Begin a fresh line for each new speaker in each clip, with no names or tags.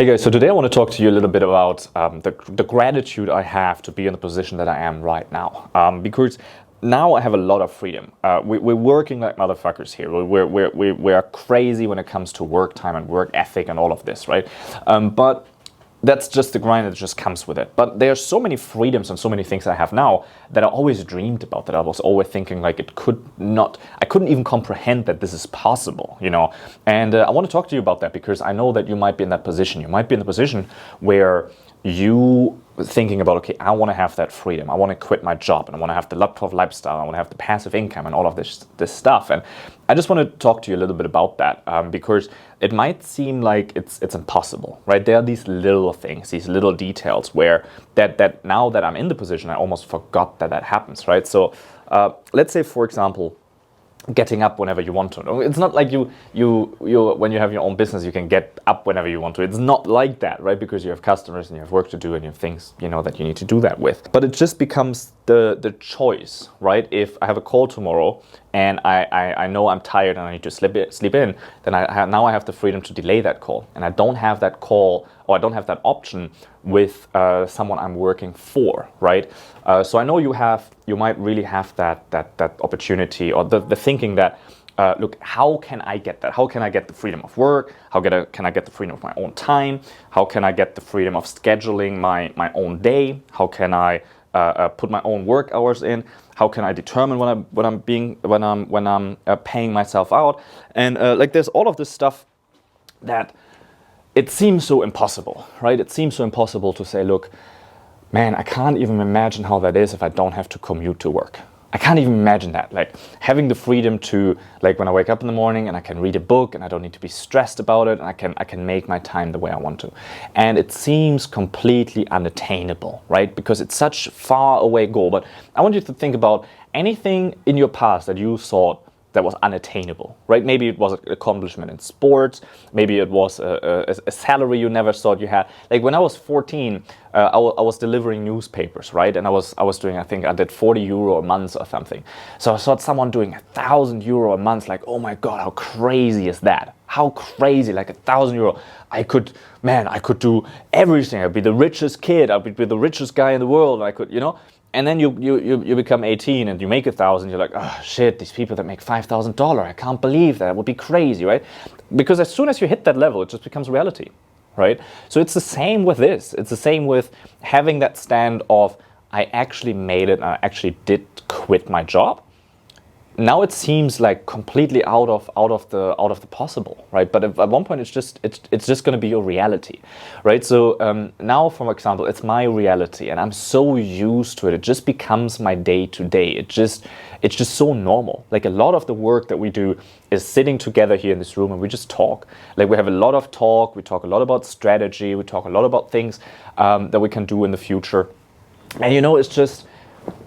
Hey guys, so today I want to talk to you a little bit about the gratitude I have to be in the position that I am right now. Because now I have a lot of freedom. We're working like motherfuckers here. We're crazy when it comes to work time and work ethic and all of this, right? But that's just the grind that just comes with it. But there's so many freedoms and so many things I have now that I always dreamed about, that I was always thinking like I couldn't even comprehend that this is possible, you know? And I want to talk to you about that because I know that you might be in that position. You might be in the position where you thinking about, okay, I want to have that freedom. I want to quit my job and I want to have the laptop lifestyle. I want to have the passive income and all of this stuff. And I just want to talk to you a little bit about that because it might seem like it's impossible, right? There are these little things, these little details where that now that I'm in the position, I almost forgot that happens, right? So let's say, for example, getting up whenever you want to. It's not like you when you have your own business, you can get up whenever you want to. It's not like that, right? Because you have customers and you have work to do and you have things, you know, that you need to do that with. But it just becomes the choice, right? If I have a call tomorrow and I know I'm tired and I need to sleep in, then now I have the freedom to delay that call. And I don't have that call, or I don't have that option with someone I'm working for, right? So I know you might really have that opportunity or the thinking that, look, how can I get that? How can I get the freedom of work? How can I get the freedom of my own time? How can I get the freedom of scheduling my own day? How can I put my own work hours in? How can I determine when I'm paying myself out? And like there's all of this stuff that it seems so impossible, right? It seems so impossible to say, look, man, I can't even imagine how that is if I don't have to commute to work. I can't even imagine that. Like having the freedom to, like when I wake up in the morning and I can read a book and I don't need to be stressed about it and I can make my time the way I want to. And it seems completely unattainable, right? Because it's such a far away goal. But I want you to think about anything in your past that you thought that was unattainable, right? Maybe it was an accomplishment in sports. Maybe it was a salary you never thought you had. Like when I was 14, I was delivering newspapers, right? And I was doing, I think I did 40 euro a month or something. So I saw someone doing 1,000 euro a month, like, oh my God, how crazy is that? How crazy, like 1,000 euro. I could do everything. I'd be the richest kid. I'd be the richest guy in the world. I could, you know? And then you become 18 and you make 1,000. You're like, oh shit, these people that make $5,000, I can't believe that. It would be crazy, right? Because as soon as you hit that level, it just becomes reality, right? So it's the same with this. It's the same with having that stand of, I actually made it. I actually did quit my job. Now it seems like completely out of the possible, right? But at one point it's just going to be your reality, right? So now, for example, it's my reality, and I'm so used to it. It just becomes my day to day. It's just so normal. Like a lot of the work that we do is sitting together here in this room and we just talk. Like we have a lot of talk. We talk a lot about strategy. We talk a lot about things that we can do in the future, and you know, it's just.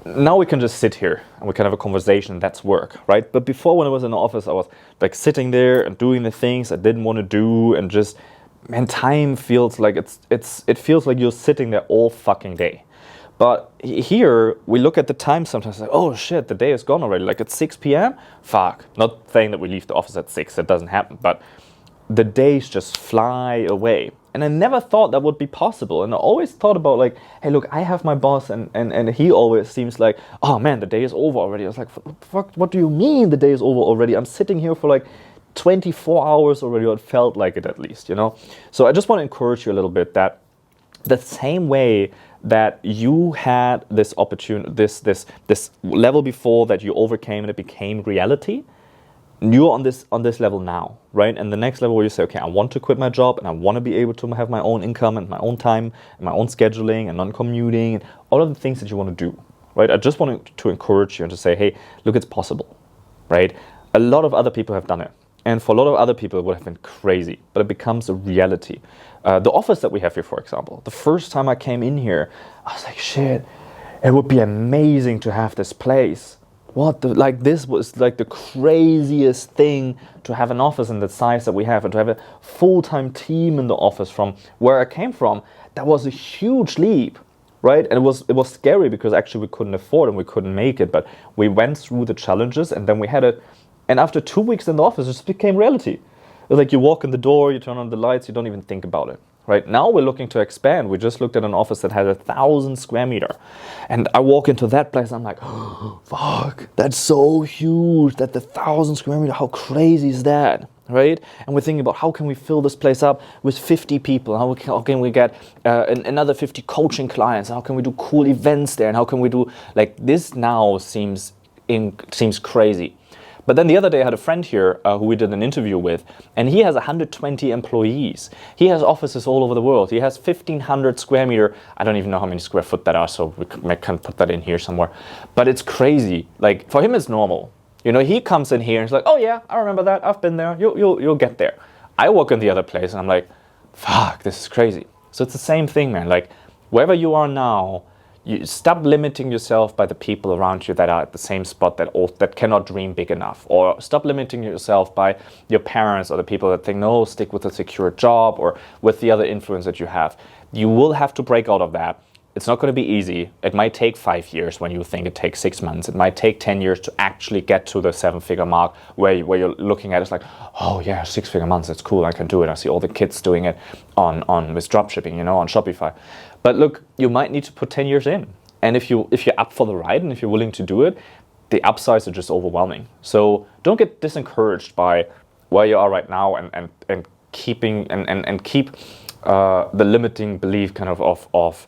Now we can just sit here and we can have a conversation. That's work, right? But before, when I was in the office, I was like sitting there and doing the things I didn't want to do, and just, man, time feels like it feels like you're sitting there all fucking day. But here we look at the time sometimes like, oh shit, the day is gone already. Like it's 6 p.m. Fuck. Not saying that we leave the office at 6. That doesn't happen. But the days just fly away. And I never thought that would be possible. And I always thought about like, hey, look, I have my boss and he always seems like, oh man, the day is over already. I was like, fuck, what do you mean the day is over already? I'm sitting here for like 24 hours already, or it felt like it at least, you know? So I just want to encourage you a little bit that the same way that you had this opportunity, this level before that you overcame and it became reality, you're on this level now, right? And the next level where you say, okay, I want to quit my job and I want to be able to have my own income and my own time and my own scheduling and non-commuting and all of the things that you want to do, right? I just wanted to encourage you and to say, hey, look, it's possible, right? A lot of other people have done it. And for a lot of other people, it would have been crazy, but it becomes a reality. The office that we have here, for example, the first time I came in here, I was like, shit, it would be amazing to have this place. This was like the craziest thing to have an office in the size that we have and to have a full-time team in the office from where I came from. That was a huge leap, right? And it was scary because actually we couldn't afford and we couldn't make it, but we went through the challenges and then we had it. And after 2 weeks in the office, it just became reality. It was like you walk in the door, you turn on the lights, you don't even think about it, right? Now we're looking to expand. We just looked at an office that had 1,000 square meter. And I walk into that place and I'm like, oh, fuck, that's so huge. That's 1,000 square meter. How crazy is that? Right? And we're thinking about how can we fill this place up with 50 people? How can we get another 50 coaching clients? How can we do cool events there? And how can we do, like, this now seems crazy. But then the other day I had a friend here who we did an interview with, and he has 120 employees. He has offices all over the world. He has 1,500 square meter. I don't even know how many square foot that are, so we can put that in here somewhere. But it's crazy. Like, for him it's normal. You know, he comes in here and he's like, oh yeah, I remember that. I've been there. You'll get there. I walk in the other place and I'm like, fuck, this is crazy. So it's the same thing, man. Like, wherever you are now, you stop limiting yourself by the people around you that are at the same spot that cannot dream big enough, or stop limiting yourself by your parents or the people that think, no, stick with a secure job, or with the other influence that you have. You will have to break out of that. It's not going to be easy. It might take 5 years when you think it takes 6 months. It might take 10 years to actually get to the 7-figure mark where you're looking at it, it's like, oh yeah, 6-figure months, that's cool, I can do it. I see all the kids doing it on with dropshipping, you know, on Shopify. But look, you might need to put 10 years in. And if you're up for the ride and if you're willing to do it, the upsides are just overwhelming. So don't get disencouraged by where you are right now and keep the limiting belief kind of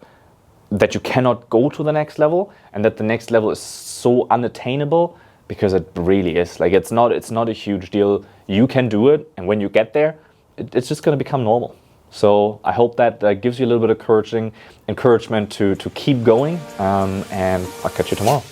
that you cannot go to the next level and that the next level is so unattainable, because it really is. Like, it's not a huge deal. You can do it, and when you get there, it's just going to become normal. So I hope that gives you a little bit of encouragement to keep going, and I'll catch you tomorrow.